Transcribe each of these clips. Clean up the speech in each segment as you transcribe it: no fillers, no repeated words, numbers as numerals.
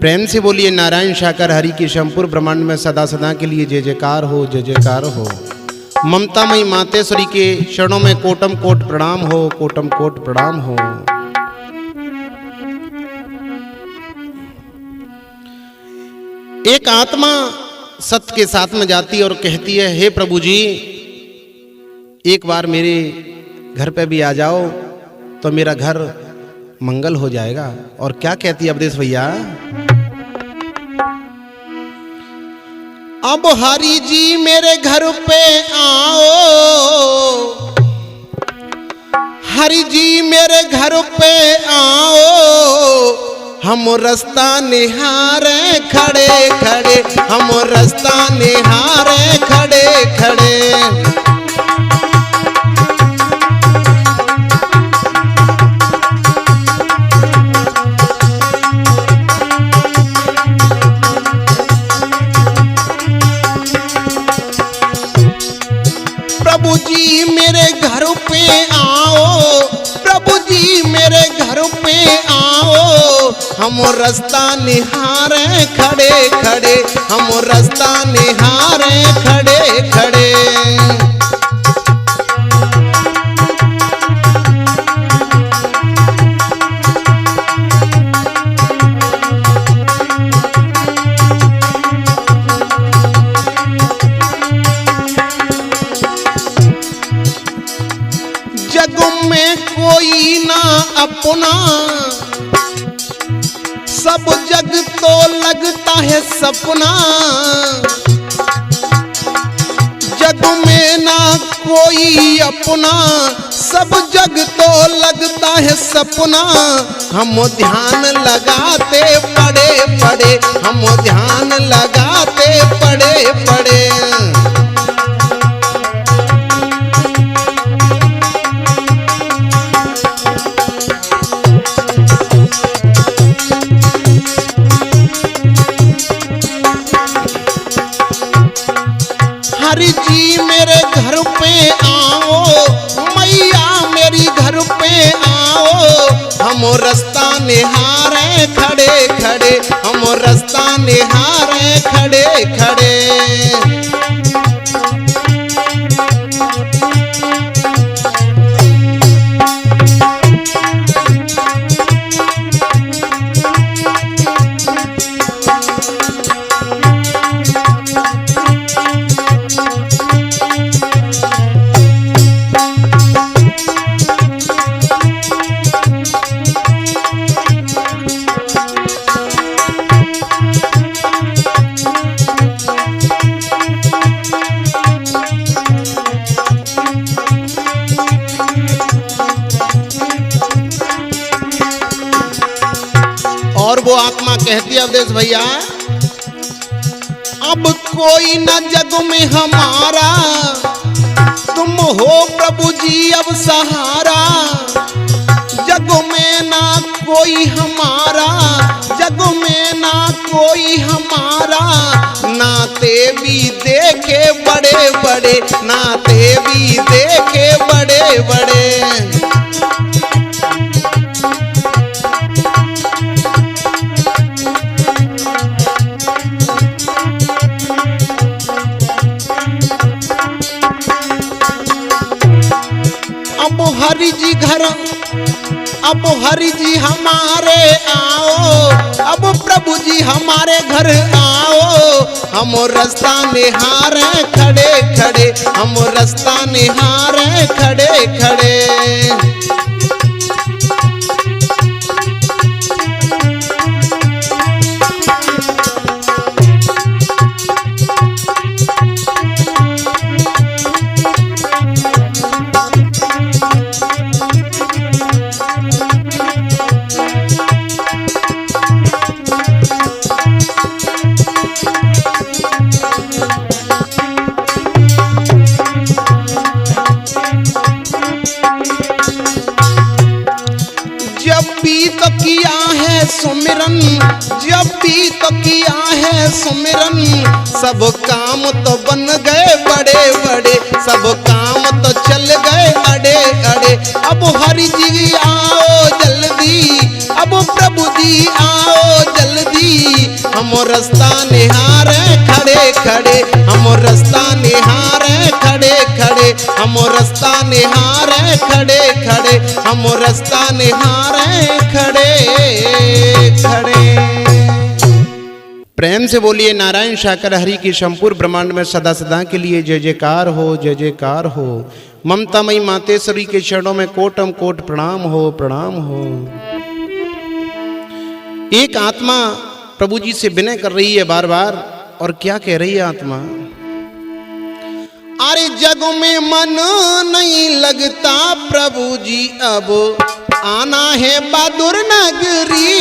प्रेम से बोलिए नारायण शाकर हरि की संपूर्ण ब्रह्मांड में सदा सदा के लिए जय जयकार हो, जय जयकार हो। ममतामयी मातेश्वरी के चरणों में कोटम कोट प्रणाम हो, कोटम कोट प्रणाम हो। एक आत्मा सत्य के साथ में जाती है और कहती है, हे प्रभु जी एक बार मेरे घर पे भी आ जाओ तो मेरा घर मंगल हो जाएगा। और क्या कहती है अवधेश भैया, अब हरि जी मेरे घर पे आओ, हरि जी मेरे घर पे आओ, हम रास्ता निहारे खड़े खड़े, हम रास्ता निहारे खड़े खड़े। प्रभु जी मेरे घर पे आओ, प्रभु जी मेरे घर पे आओ, हम रास्ता निहारे खड़े खड़े, हम रास्ता निहारे खड़े खड़े। जग में कोई ना अपना, सब जग तो लगता है सपना। जग में ना कोई अपना, सब जग तो लगता है सपना। हम ध्यान लगाते पड़े पड़े, हम ध्यान लगाते पड़े पड़े। हरि जी मेरे घर पे आओ, मैया मेरी घर पे आओ, हम रास्ता निहारे खड़े खड़े, हम रास्ता निहारे खड़े खड़े। और वो आत्मा कहती है अवधेश भैया, अब कोई न जग में हमारा, तुम हो प्रभु जी अब सहारा। जग में ना कोई हमारा, जग में ना कोई हमारा, नाते भी देखे बड़े बड़े, नाते भी देखे बड़े बड़े। अब हरि जी घर, अब हरि जी हमारे आओ, अब प्रभु जी हमारे घर आओ, हम रास्ता निहारे खड़े खड़े, हम रास्ता निहारे खड़े खड़े। जब भी तो किया है सुमिरन, जब भी तो किया है सुमिरन, सब काम तो बन गए बड़े बड़े, सब काम तो चल गए अड़े अड़े। अब हरि जी आओ जल्दी, अब प्रभु जी आओ जल्दी, हम रास्ता निहारे खड़े खड़े, हम रास्ता निहारे खड़े खड़े, हम रास्ता निहारे खड़े खड़े, हम रास्ता निहारे खड़े खड़े। प्रेम से बोलिए नारायण शाकर हरि की संपूर्ण ब्रह्मांड में सदा सदा के लिए जय जयकार हो, जय जयकार हो। ममतामयी मातेश्वरी के चरणों में कोटम कोट प्रणाम हो, प्रणाम हो। एक आत्मा प्रभु जी से विनय कर रही है बार बार, और क्या कह रही है आत्मा? अरे जग में मन नहीं लगता प्रभु जी, अब आना है बहादुर नगरी।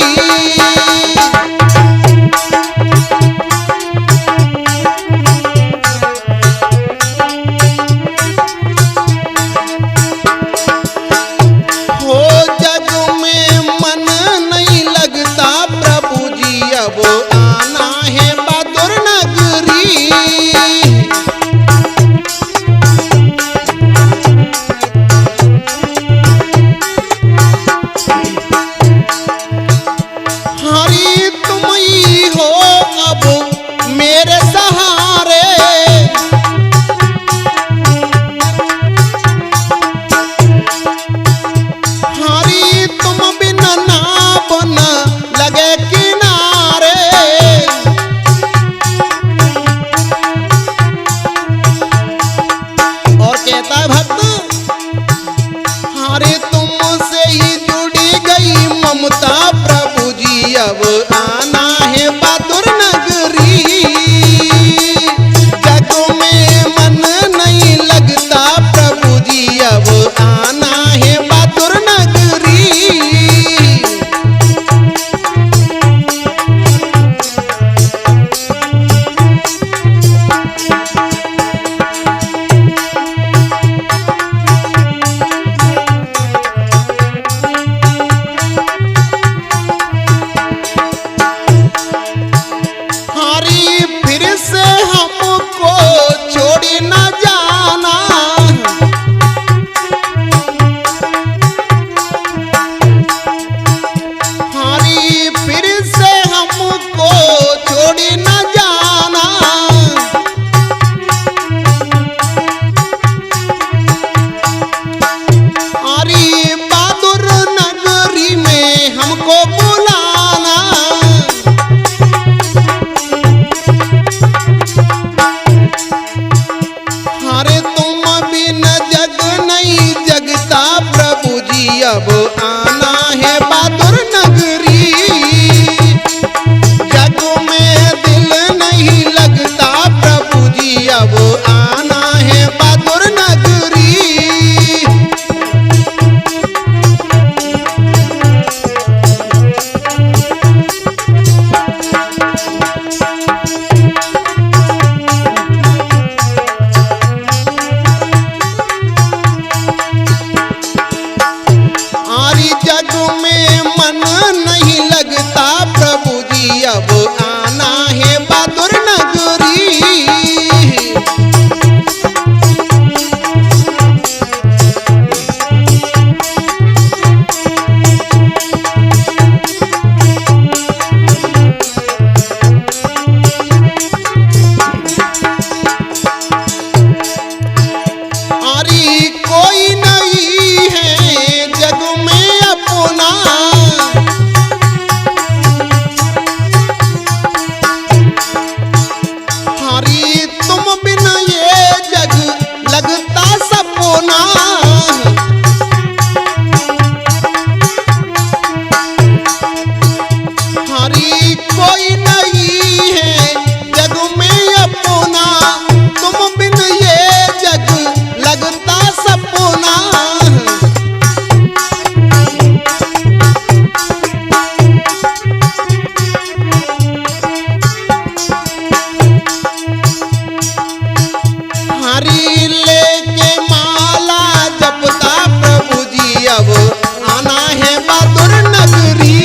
अब आना है बहादुर नगरी, जग में दिल नहीं लगता प्रभु जी, अब आना है बहादुर नगरी। जग में मन नहीं लगता प्रभु जी, अब आना है बहादुर नगरी। अरे कोई नहीं है जग में अपना, हरी तुम बिना ये जग लगता सपना। हरी कोई नहीं है जग में अपना, तुम बिन ये जग लगता सपना। हरी लेके माला जपता प्रभु जी, अब आना है बहादुर नगरी।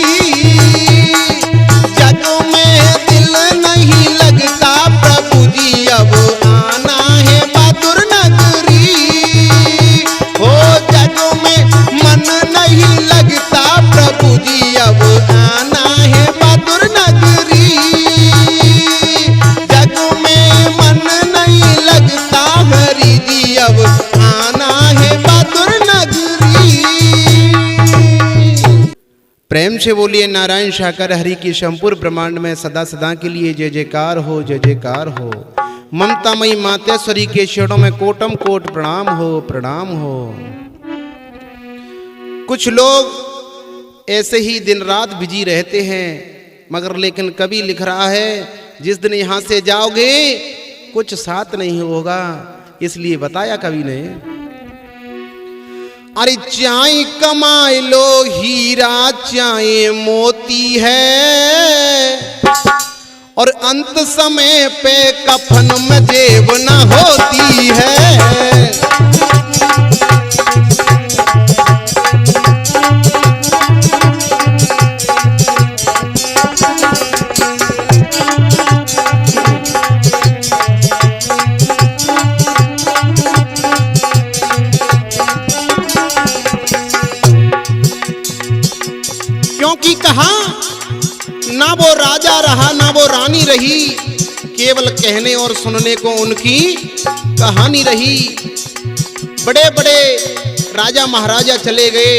जग में दिल नहीं लगता प्रभु जी, अब आना है बहादुर नगरी। हो जग में मन नहीं लगता प्रभु जी, अब आना है बहादुर नगरी। प्रेम से बोलिए नारायण साकार हरि की संपूर्ण ब्रह्मांड में सदा सदा के लिए जय जयकार हो, जय जयकार हो। ममतामयी मातेश्वरी के चरणों में कोटम कोट प्रणाम हो, प्रणाम हो। कुछ लोग ऐसे ही दिन रात बिजी रहते हैं, मगर लेकिन कवि लिख रहा है जिस दिन यहां से जाओगे कुछ साथ नहीं होगा, इसलिए बताया कवि ने। अरे चाय कमाए लो हीरा चाय मोती है, और अंत समय पे कफन में जेब न होती है। क्योंकि कहा ना वो राजा रहा ना वो रानी रही, केवल कहने और सुनने को उनकी कहानी रही। बड़े बड़े राजा महाराजा चले गए,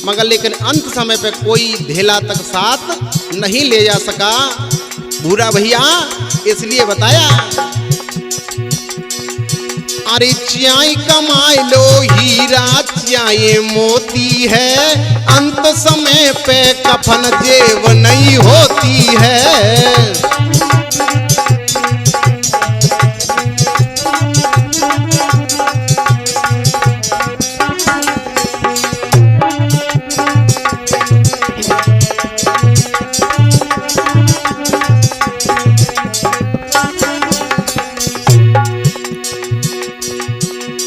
मगर लेकिन अंत समय पे कोई धेला तक साथ नहीं ले जा सका। भूरा भैया इसलिए बताया, अरे चाय कमाए लो हीरा चाय मोती है, अंत समय पे कफन जेब नहीं होती है।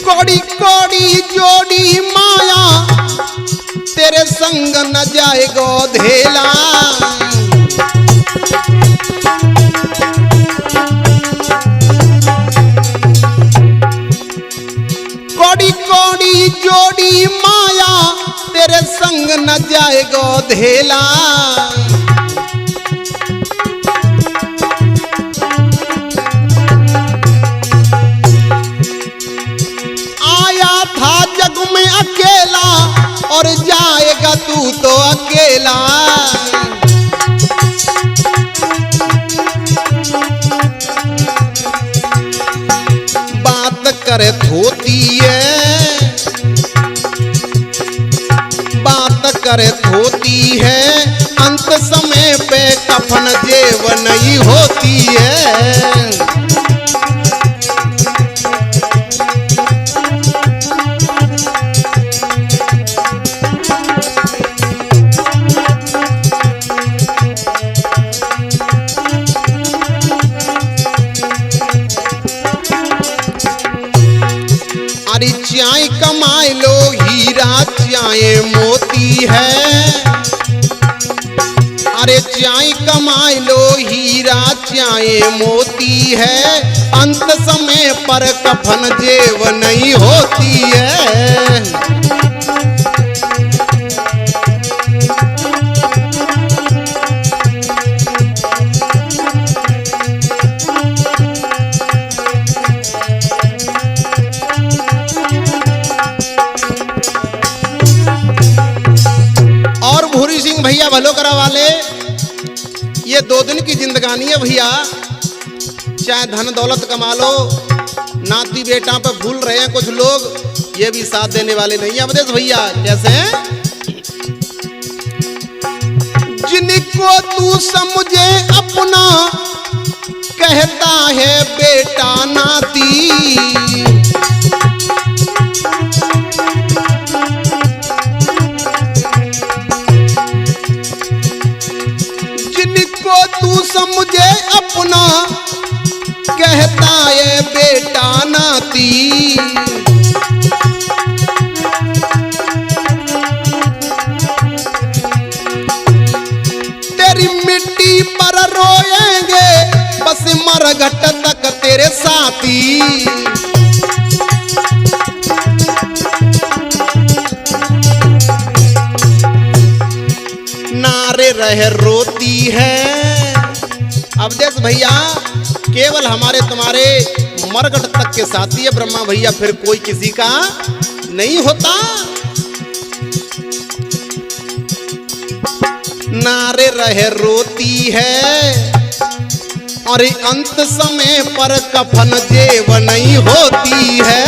कोड़ी कोड़ी जोड़ी माया तेरे संग न जाए गोधेला, कोड़ी कोड़ी जोड़ी माया तेरे संग न जाए गोधेला। जग में अकेला और जाएगा तू तो अकेला। बात करे धोती है, बात करे धोती है, अंत समय पे कफन जेब नहीं होती है। अरे चाय कमाए लो हीरा चाय मोती है, अरे चाय कमाए लो हीरा चाय मोती है, अंत समय पर कफन जेब नहीं होती है। भैया भलो करा वाले, ये 2 दिन की जिंदगानी है भैया, चाहे धन दौलत कमा लो, नाती बेटा पे भूल रहे हैं कुछ लोग, ये भी साथ देने वाले नहीं है। अवधेश भैया कैसे, जिनको तू समझे अपना कहता है बेटा नाती, तू समझे अपना कहता है बेटा नाती। तेरी मिट्टी पर रोएंगे बस मरघट तक तेरे साथी। नारे रह रोती है। अवधेश भैया केवल हमारे तुम्हारे मरघट तक के साथी है ब्रह्मा भैया, फिर कोई किसी का नहीं होता। नारे रहे रोती है, और अंत समय पर कफन जेब नहीं होती है।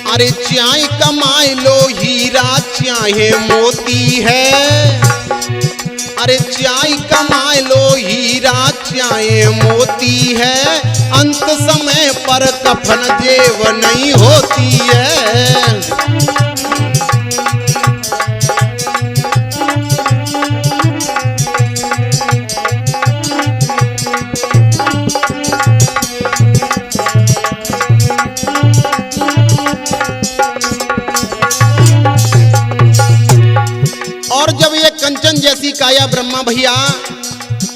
अरे चाहे कमाए लो हीरा चाहे मोती है, अरे चाहे कमाए लो हीरा चाहे मोती है, अंत समय पर कफन जेब नहीं होती है। और जब ये कंचन जैसी काया ब्रह्मा भैया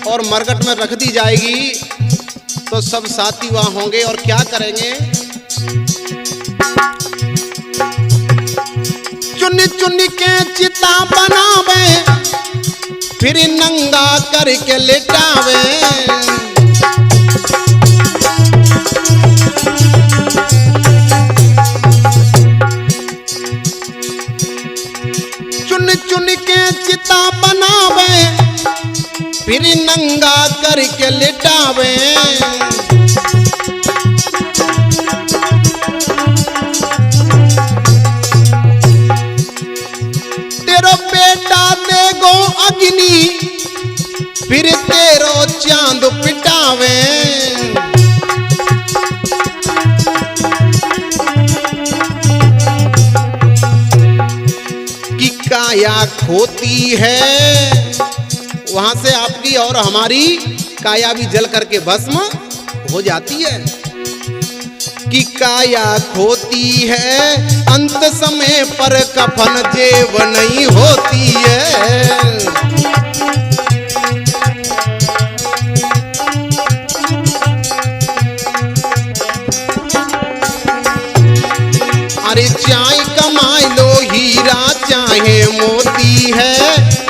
और मरघट में रख दी जाएगी तो सब साथी वहां होंगे और क्या करेंगे? चुन चुन के चिता बनावे, फिर नंगा करके लेटावे। चुन चुन के चिता बनावे, फिर नंगा करके लेटावे। तेरो बेटा देगो अग्नि, फिर तेरो चांद पिटावे। की काया खोती है, वहां से आपकी और हमारी काया भी जल करके भस्म हो जाती है। कि काया खोती है, अंत समय पर कफन जेब नहीं होती है। अरे चाहे कमाए लो हीरा चाहे मोती है,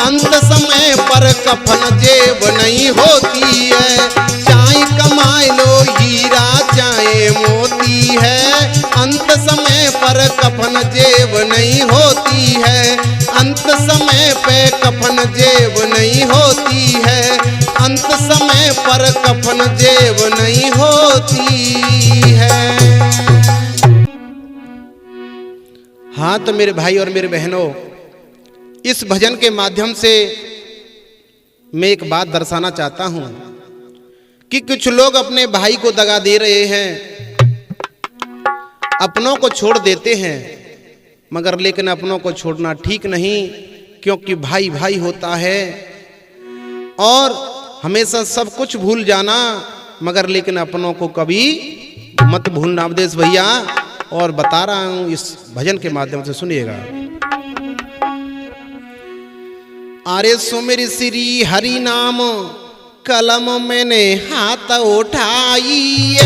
अंत समय पर कफन जेब नहीं होती है। चाहे कमाए लो हीरा चाहे मोती है, अंत समय पर कफन जेब नहीं होती है। अंत समय पे कफन जेब नहीं होती है। अंत समय पर कफन जेब नहीं होती है। हाँ तो मेरे भाई और मेरे बहनों, इस भजन के माध्यम से मैं एक बात दर्शाना चाहता हूं कि कुछ लोग अपने भाई को दगा दे रहे हैं, अपनों को छोड़ देते हैं, मगर लेकिन अपनों को छोड़ना ठीक नहीं, क्योंकि भाई भाई होता है। और हमेशा सब कुछ भूल जाना, मगर लेकिन अपनों को कभी मत भूलना। अवधेश भैया और बता रहा हूं इस भजन के माध्यम से, सुनिएगा। अरे सुमिर श्री हरि नाम कलम मैंने हाथ उठाई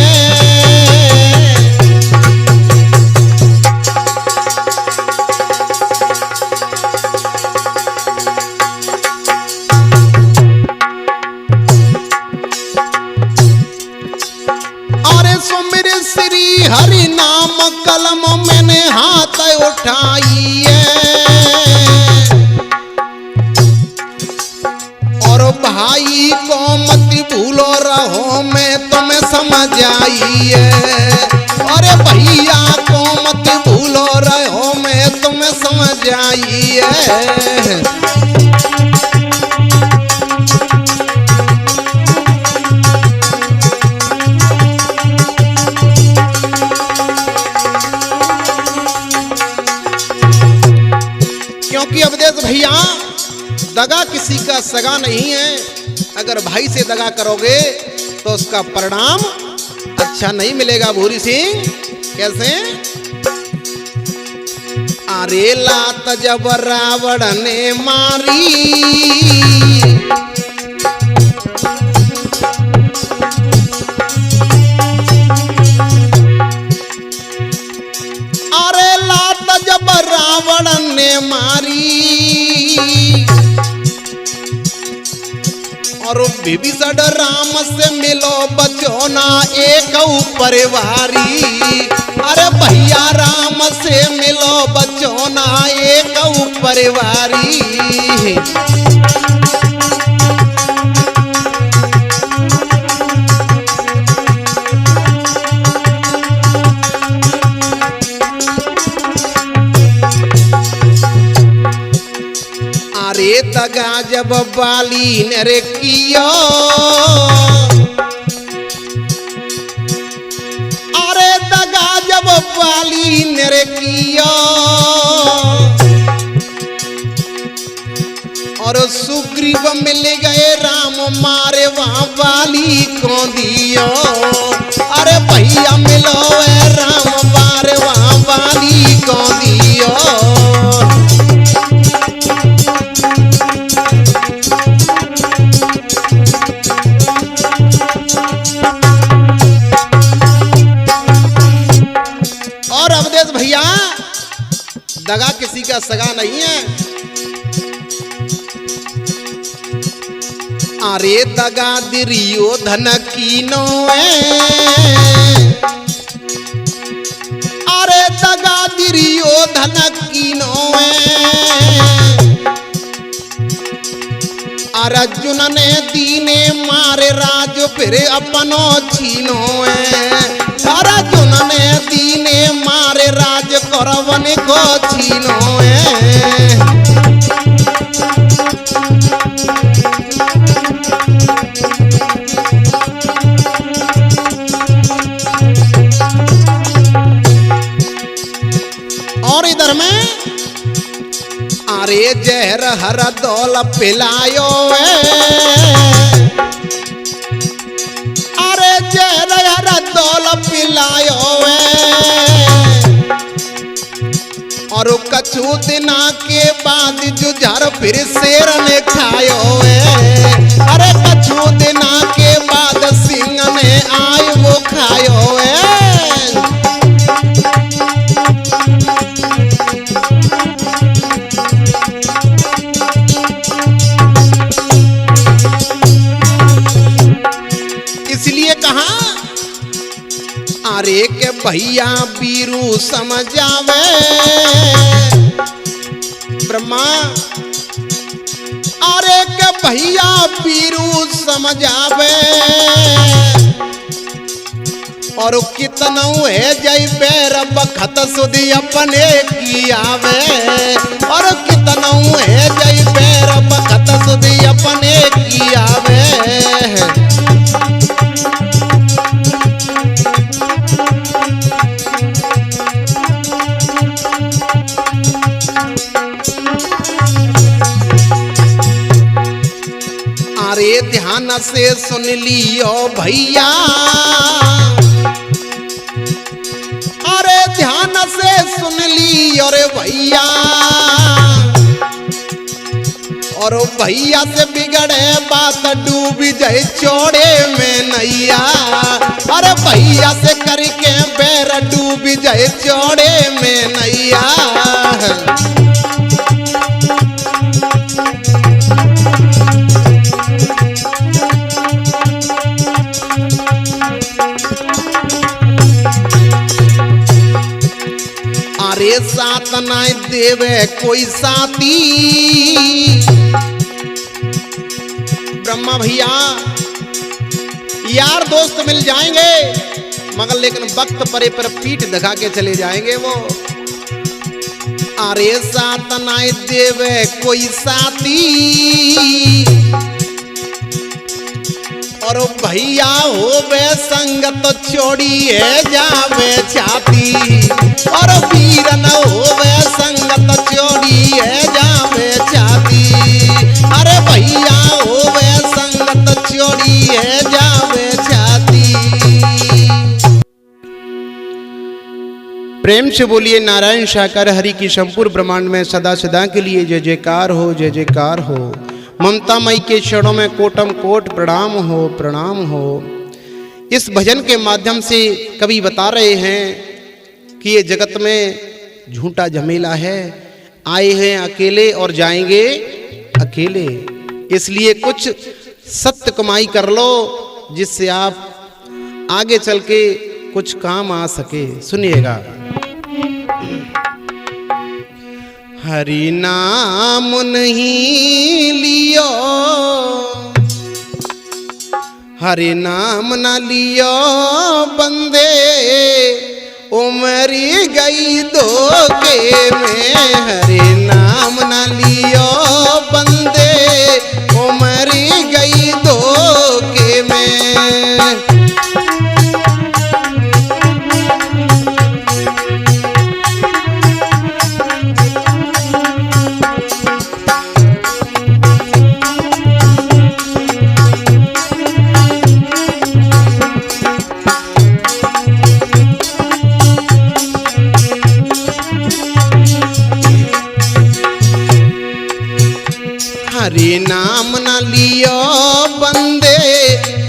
अरे सुमिर श्री हरि नाम कलम मैंने हाथ उठाई और भाई को मत भूलो रहो मैं तुम्हें समझ आई अरे भैया को मत भूलो रहो मैं तुम्हें समझ आई क्योंकि अवधेश भैया दगा किसी का सगा नहीं है। अगर भाई से दगा करोगे तो उसका परिणाम अच्छा नहीं मिलेगा। भूरी सिंह कैसे? अरे लात जब रावण ने मारी अरे लात जब रावण ने विभीषण राम से मिलो बचोना एक परिवारी। अरे भैया राम से मिलो बचोना एक परिवारी। अरे दगा जब बाली ने रे कियो, अरे दगा जब बाली ने रे कियो, और सुग्रीव मिल गए राम मारे वहां बाली को दियो। अरे भैया मिलो राम मारे वहां बाली को दियो। भैया दगा किसी का सगा नहीं है। अरे दगा दुर्योधन कीनो है, अरे दगा दुर्योधन कीनो है। अर्जुन ने दीने मारे राज फिर अपनो छीनो है। अर्जुन ने दीने मारे राज करवन को छीनो है। और इधर में अरे जहर हर दौल पिलायो है, अरे जहर हर दौल पिलायो है। और कछु दिना के बाद जुझार फिर शेर ने खायो है। अरे कछु दिना के बाद सिंह ने आय वो खायो है। इसलिए कहा अरे के भैया बीरू समझावे ब्रह्मा, अरे के भैया बीरू समझावे। और कितना है जय बैर बखत सुधी अपने की आवे। और कितना है जय बैर बखत सुधी अपने की आवे। अरे ध्यान से सुन लियो भैया, अरे ध्यान से सुन लियो रे भैया। और भैया से बिगड़े बात डूब जाए चौड़े में नैया। अरे भैया से करके बैर डूब जाए चौड़े में नैया। अरे साथ ना देवे कोई साथी ब्रह्मा भैया, यार दोस्त मिल जाएंगे मगर लेकिन वक्त परे पर पीठ दिखा के चले जाएंगे वो। अरे साथ ना देवे कोई साथी, और भैया होवे संगत छोड़ी है जावे छाती। और वीर न होवे संगत छोड़ी है जावे छाती। अरे भैया होवे संगत छोड़ी है जावे छाती। प्रेम से बोलिए नारायण साकार हरि की संपूर्ण ब्रह्मांड में सदा सदा के लिए जय जयकार हो, जय जयकार हो। ममता मई के चरणों में कोटम कोट प्रणाम हो, प्रणाम हो। इस भजन के माध्यम से कवि बता रहे हैं कि ये जगत में झूठा झमेला है, आए हैं अकेले और जाएंगे अकेले। इसलिए कुछ सत्य सत्य कमाई कर लो, जिससे आप आगे चल के कुछ काम आ सके। सुनिएगा। हरि नाम नहीं लियो, हरि नाम ना लियो बंदे, उमरी गई धोखे में। हरि नाम ना लियो बंदे, उमरी गई धोखे में। हरि नाम न लियो बंदे,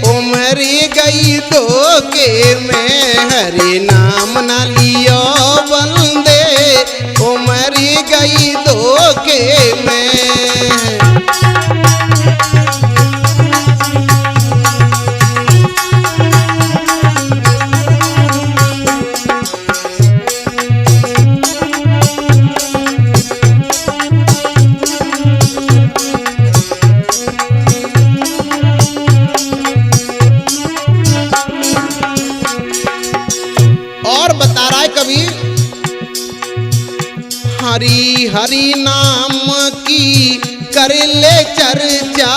उमरी गई धोखे में। हरि नाम न लियो बंदे, उमरी गई धोखे में। हरि हरि नाम की कर ले चर्चा,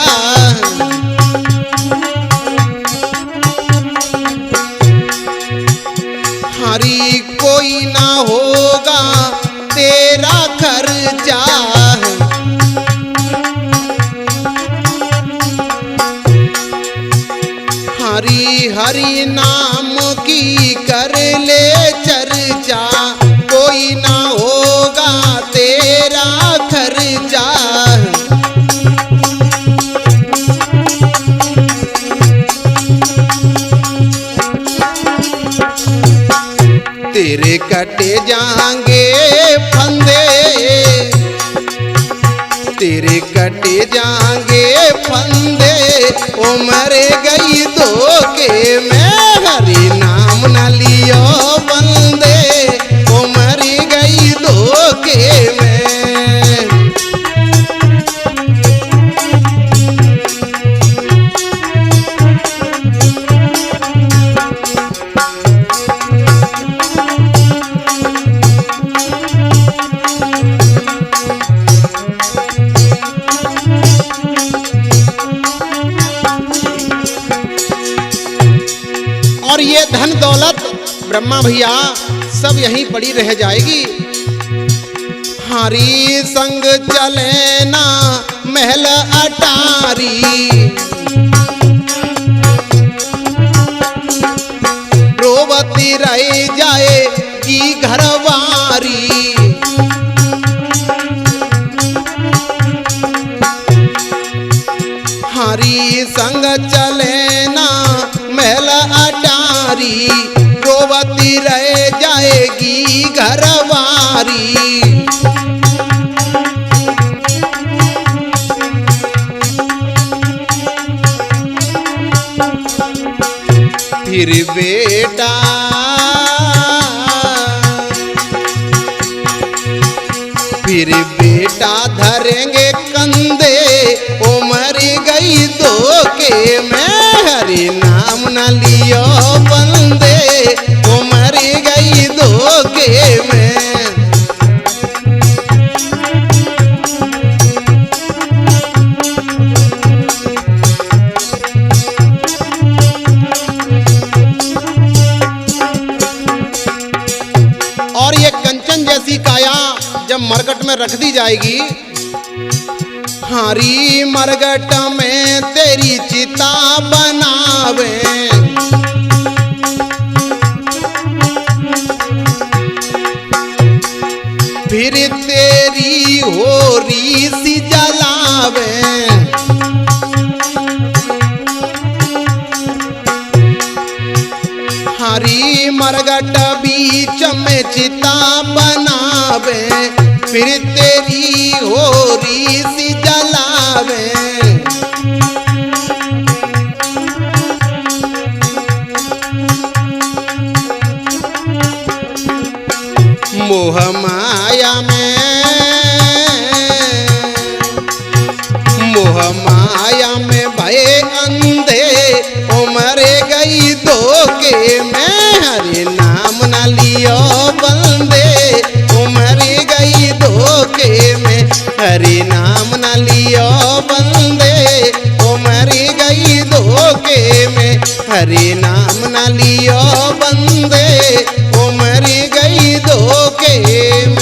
हरि कोई ना होगा तेरा खर्चा। हरि हरि नाम की कर ले चर्चा, कोई ना होगा तेरा खर्चा। तेरे कटे जाएंगे फंदे, तेरे कटे जाएंगे फंदे, उमर गई धोखे में। हरि नाम न लियो बंदे, उमर गई धोखे में। और ये धन दौलत ब्रह्मा भैया सब यहीं पड़ी रह जाएगी। हरि संग चले ना महल अटारी, रोवती रह जाएगी घरवारी। हरि संग चले ना महल अटारी, रोवती रह जाएगी घरवारी। फिर बेटा फिर बेटा धरेंगे कंधे, उमर गई धोखे में। हरि नाम न लियो बंदे, उमर गई धोखे में। और ये कंचन जैसी काया जब मरघट में रख दी जाएगी, हरि मरघट में तेरी चिता बनावे। फिर तेरी होरी सी जलावे। हरि मरघट बीच में चिता बनावे, फिर तेरी होरी सी जलावे। मोह माया में भय अंधे उमरे गई धोखे में हरि नाम न लियो बंदे उमरे गई धोखे में हरि नाम न लियो बंदे उमरे गई धोखे में हरि नाम न लियो बंदे उमरी गई धोखे में।